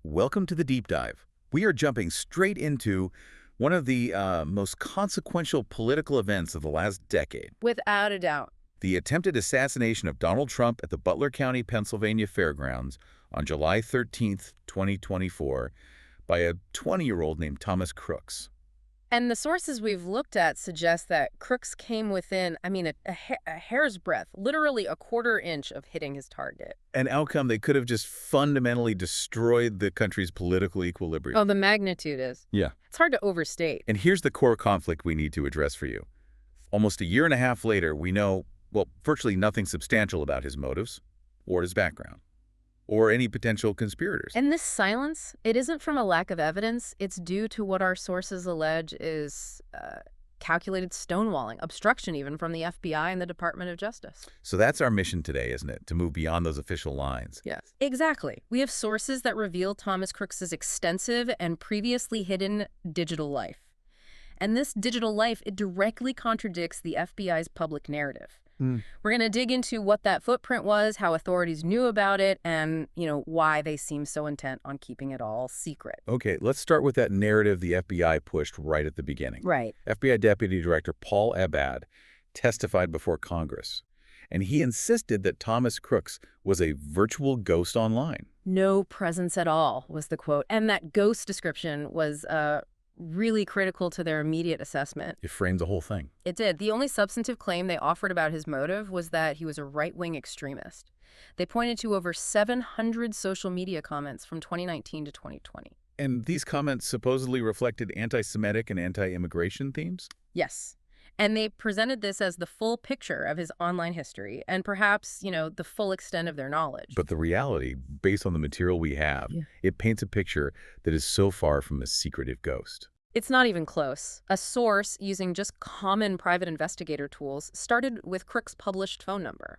Welcome to the deep dive. We are jumping straight into one of the most consequential political events of the last decade. Without a doubt. The attempted assassination of Donald Trump at the Butler County, Pennsylvania Fairgrounds on July 13th, 2024, by a 20-year-old named Thomas Crooks. And the sources we've looked at suggest that Crooks came within, a hair's breadth, literally a quarter inch of hitting his target. An outcome that could have just fundamentally destroyed the country's political equilibrium. Oh, the magnitude is. Yeah. It's hard to overstate. And here's the core conflict we need to address for you. Almost a year and a half later, we know, well, virtually nothing substantial about his motives or his background or any potential conspirators. And this silence, it isn't from a lack of evidence. It's due to what our sources allege is calculated stonewalling, obstruction even from the FBI and the Department of Justice. So that's our mission today, isn't it? To move beyond those official lines. Yes. Exactly. We have sources that reveal Thomas Crooks's extensive and previously hidden digital life. And this digital life, it directly contradicts the FBI's public narrative. We're going to dig into what that footprint was, how authorities knew about it, and, why they seem so intent on keeping it all secret. Okay, let's start with that narrative the FBI pushed right at the beginning. Right. FBI Deputy Director Paul Abad testified before Congress, and he insisted that Thomas Crooks was a virtual ghost online. No presence at all was the quote. And that ghost description was really critical to their immediate assessment. It framed the whole thing. It did. The only substantive claim they offered about his motive was that he was a right-wing extremist. They pointed to over 700 social media comments from 2019 to 2020. And these comments supposedly reflected anti-Semitic and anti-immigration themes? Yes. And they presented this as the full picture of his online history and perhaps, the full extent of their knowledge. But the reality, based on the material we have, it paints a picture that is so far from a secretive ghost. It's not even close. A source using just common private investigator tools started with Crooks' published phone number.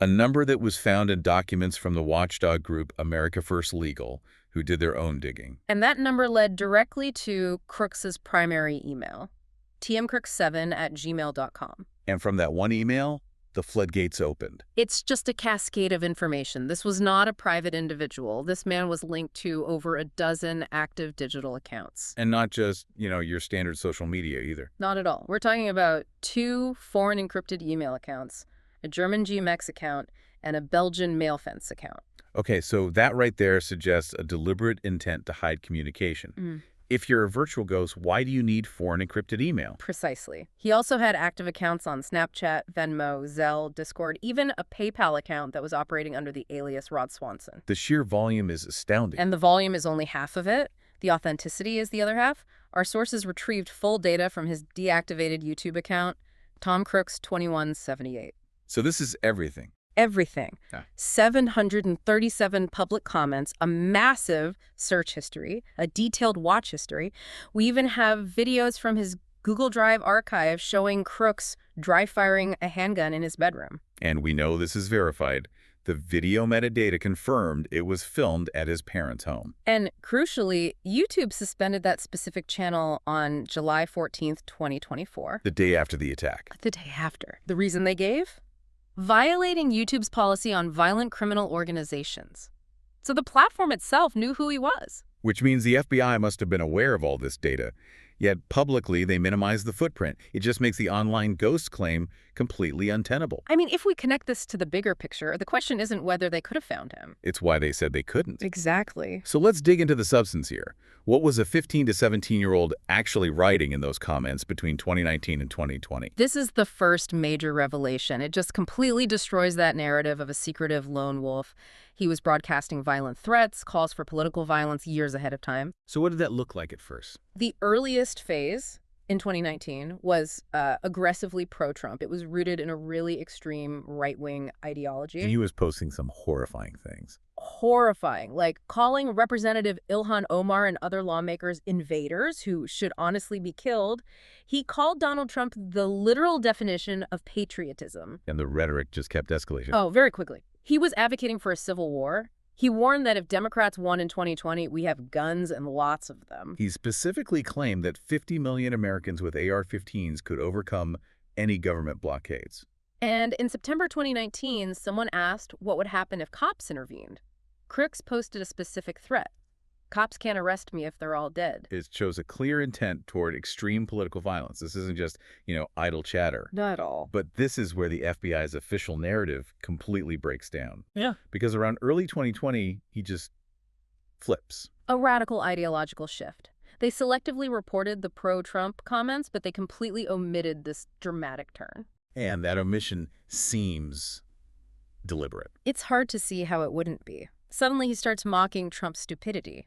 A number that was found in documents from the watchdog group America First Legal, who did their own digging. And that number led directly to Crooks's primary email, tmcrooks7@gmail.com. And from that one email, the floodgates opened. It's just a cascade of information. This was not a private individual. This man was linked to over a dozen active digital accounts. And not just, your standard social media either. Not at all. We're talking about 2 foreign encrypted email accounts, a German GMX account, and a Belgian MailFence account. Okay, so that right there suggests a deliberate intent to hide communication. If you're a virtual ghost, why do you need foreign encrypted email? Precisely. He also had active accounts on Snapchat, Venmo, Zelle, Discord, even a PayPal account that was operating under the alias Rod Swanson. The sheer volume is astounding. And the volume is only half of it. The authenticity is the other half. Our sources retrieved full data from his deactivated YouTube account, Tom Crooks 2178. So this is everything. Everything. 737 public comments, a massive search history, a detailed watch history. We even have videos from his Google Drive archive showing Crooks dry firing a handgun in his bedroom. And we know this is verified. The video metadata confirmed it was filmed at his parents' home. And crucially, YouTube suspended that specific channel on July 14th, 2024. The day after the attack. The day after. The reason they gave? Violating YouTube's policy on violent criminal organizations. So the platform itself knew who he was. Which means the FBI must have been aware of all this data. Yet publicly, they minimize the footprint. It just makes the online ghost claim completely untenable. If we connect this to the bigger picture, the question isn't whether they could have found him. It's why they said they couldn't. Exactly. So let's dig into the substance here. What was a 15 to 17-year-old actually writing in those comments between 2019 and 2020? This is the first major revelation. It just completely destroys that narrative of a secretive lone wolf. He was broadcasting violent threats, calls for political violence years ahead of time. So what did that look like at first? The earliest phase in 2019 was aggressively pro-Trump. It was rooted in a really extreme right-wing ideology. And he was posting some horrifying things. Horrifying, like calling Representative Ilhan Omar and other lawmakers invaders who should honestly be killed. He called Donald Trump the literal definition of patriotism. And the rhetoric just kept escalating. Oh, very quickly. He was advocating for a civil war. He warned that if Democrats won in 2020, we have guns and lots of them. He specifically claimed that 50 million Americans with AR-15s could overcome any government blockades. And in September 2019, someone asked what would happen if cops intervened. Crooks posted a specific threat. Cops can't arrest me if they're all dead. It shows a clear intent toward extreme political violence. This isn't just, idle chatter. Not at all. But this is where the FBI's official narrative completely breaks down. Yeah. Because around early 2020, he just flips. A radical ideological shift. They selectively reported the pro-Trump comments, but they completely omitted this dramatic turn. And that omission seems deliberate. It's hard to see how it wouldn't be. Suddenly he starts mocking Trump's stupidity.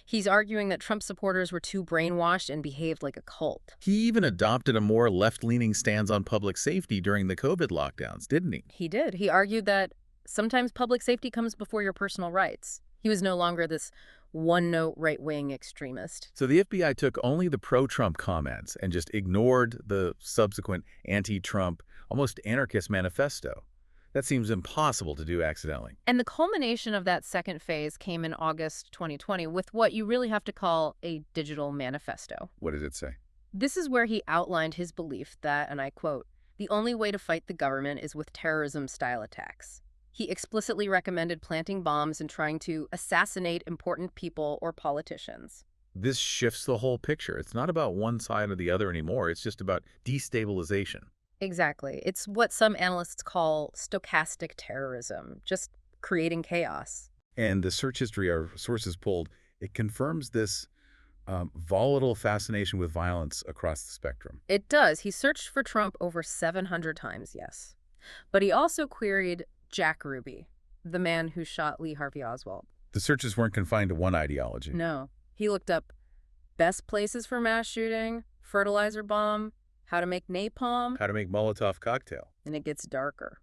He's arguing that Trump supporters were too brainwashed and behaved like a cult. He even adopted a more left-leaning stance on public safety during the COVID lockdowns, didn't he? He did. He argued that sometimes public safety comes before your personal rights. He was no longer this one-note right-wing extremist. So the FBI took only the pro-Trump comments and just ignored the subsequent anti-Trump, almost anarchist manifesto. That seems impossible to do accidentally. And the culmination of that second phase came in August 2020 with what you really have to call a digital manifesto. What did it say? This is where he outlined his belief that, and I quote, "The only way to fight the government is with terrorism-style attacks." He explicitly recommended planting bombs and trying to assassinate important people or politicians. This shifts the whole picture. It's not about one side or the other anymore. It's just about destabilization. Exactly. It's what some analysts call stochastic terrorism, just creating chaos. And the search history our sources pulled, it confirms this volatile fascination with violence across the spectrum. It does. He searched for Trump over 700 times, yes. But he also queried Jack Ruby, the man who shot Lee Harvey Oswald. The searches weren't confined to one ideology. No. He looked up best places for mass shooting, fertilizer bomb, how to make napalm, How to make Molotov cocktail. and it gets darker.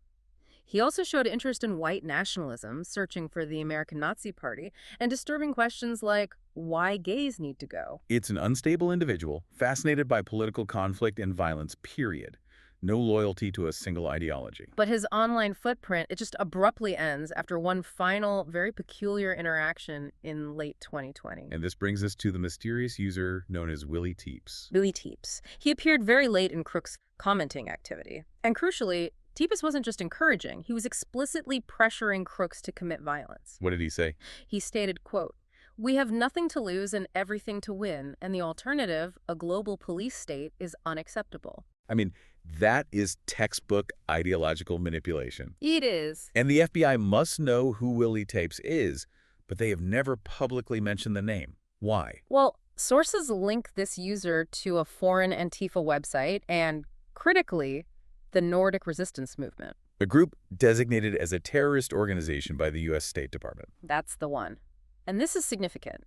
He also showed interest in white nationalism, searching for the American Nazi Party, and disturbing questions like why gays need to go. It's an unstable individual, fascinated by political conflict and violence, period. No loyalty to a single ideology. But his online footprint, it just abruptly ends after one final, very peculiar interaction in late 2020. And this brings us to the mysterious user known as Willie Teeps. Billy Teeps. He appeared very late in Crooks' commenting activity. And crucially, Teeps wasn't just encouraging, he was explicitly pressuring Crooks to commit violence. What did he say? He stated, quote, "We have nothing to lose and everything to win, and the alternative, a global police state, is unacceptable." I mean, that is textbook ideological manipulation. It is. And the FBI must know who Willie Teeps is, but they have never publicly mentioned the name. Why? Well, sources link this user to a foreign Antifa website and, critically, the Nordic resistance movement. A group designated as a terrorist organization by the U.S. State Department. That's the one. And this is significant.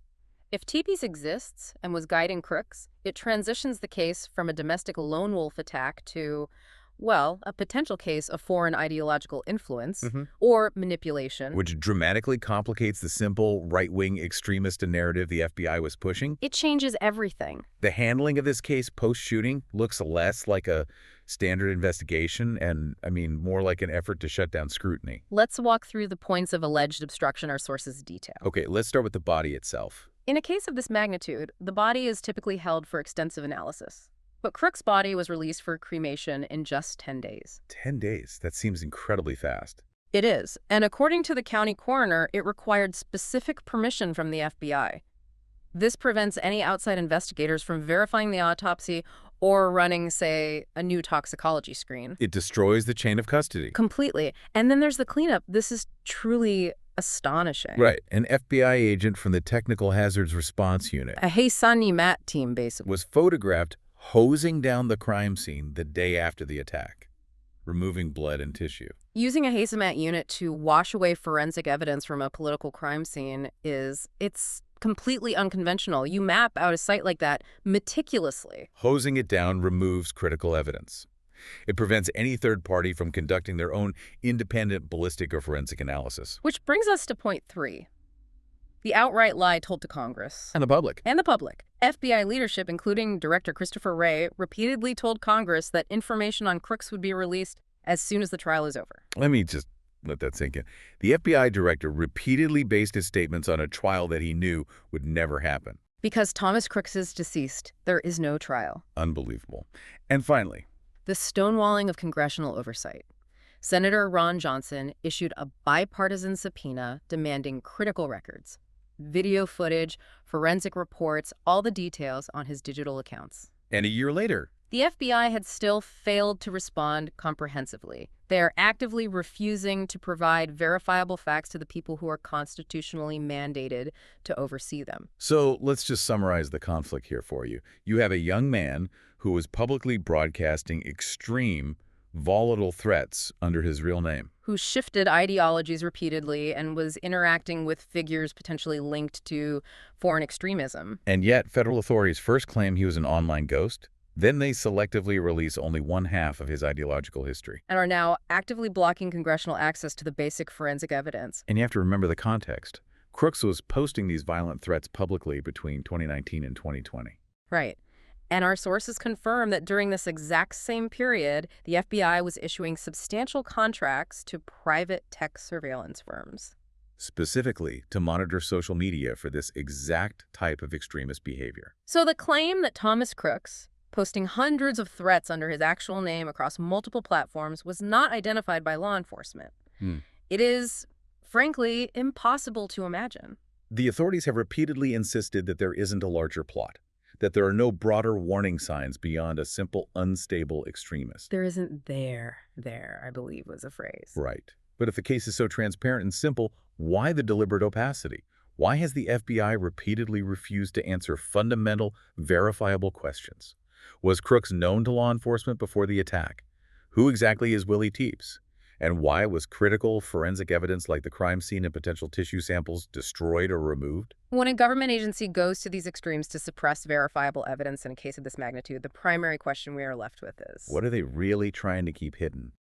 If Teeps exists and was guiding Crooks, it transitions the case from a domestic lone wolf attack to, well, a potential case of foreign ideological influence or manipulation. Which dramatically complicates the simple right-wing extremist narrative the FBI was pushing. It changes everything. The handling of this case post-shooting looks less like a standard investigation and, more like an effort to shut down scrutiny. Let's walk through the points of alleged obstruction our sources detail. Okay, let's start with the body itself. In a case of this magnitude, the body is typically held for extensive analysis. But Crooks' body was released for cremation in just 10 days. 10 days? That seems incredibly fast. It is. And according to the county coroner, it required specific permission from the FBI. This prevents any outside investigators from verifying the autopsy or running, say, a new toxicology screen. It destroys the chain of custody. Completely. And then there's the cleanup. This is truly astonishing. Right. An FBI agent from the Technical Hazards Response Unit A Hey Sonny Matt team, basically. was photographed hosing down the crime scene the day after the attack, removing blood and tissue. Using a Hazemat unit to wash away forensic evidence from a political crime scene it's completely unconventional. You map out a site like that meticulously. Hosing it down removes critical evidence. It prevents any third party from conducting their own independent ballistic or forensic analysis. Which brings us to point 3. The outright lie told to Congress. And the public. And the public. FBI leadership, including Director Christopher Wray, repeatedly told Congress that information on Crooks would be released as soon as the trial is over. Let me just let that sink in. The FBI director repeatedly based his statements on a trial that he knew would never happen. Because Thomas Crooks is deceased, there is no trial. Unbelievable. And finally, the stonewalling of congressional oversight. Senator Ron Johnson issued a bipartisan subpoena demanding critical records. video footage, forensic reports, all the details on his digital accounts. And a year later, The FBI had still failed to respond comprehensively. They are actively refusing to provide verifiable facts to the people who are constitutionally mandated to oversee them. so let's just summarize the conflict here for you. You have a young man who was publicly broadcasting extreme, volatile threats under his real name. Who shifted ideologies repeatedly and was interacting with figures potentially linked to foreign extremism. And yet, federal authorities first claim he was an online ghost. Then they selectively release only one half of his ideological history. And are now actively blocking congressional access to the basic forensic evidence. And you have to remember the context. Crooks was posting these violent threats publicly between 2019 and 2020. Right. And our sources confirm that during this exact same period, the FBI was issuing substantial contracts to private tech surveillance firms. Specifically to monitor social media for this exact type of extremist behavior. So the claim that Thomas Crooks, posting hundreds of threats under his actual name across multiple platforms, was not identified by law enforcement. It is, frankly, impossible to imagine. The authorities have repeatedly insisted that there isn't a larger plot, that there are no broader warning signs beyond a simple, unstable extremist. There isn't there, I believe was a phrase. Right. But if the case is so transparent and simple, why the deliberate opacity? Why has the FBI repeatedly refused to answer fundamental, verifiable questions? Was Crooks known to law enforcement before the attack? Who exactly is Willie Teeps? And why was critical forensic evidence like the crime scene and potential tissue samples destroyed or removed? When a government agency goes to these extremes to suppress verifiable evidence in a case of this magnitude, the primary question we are left with is, What are they really trying to keep hidden?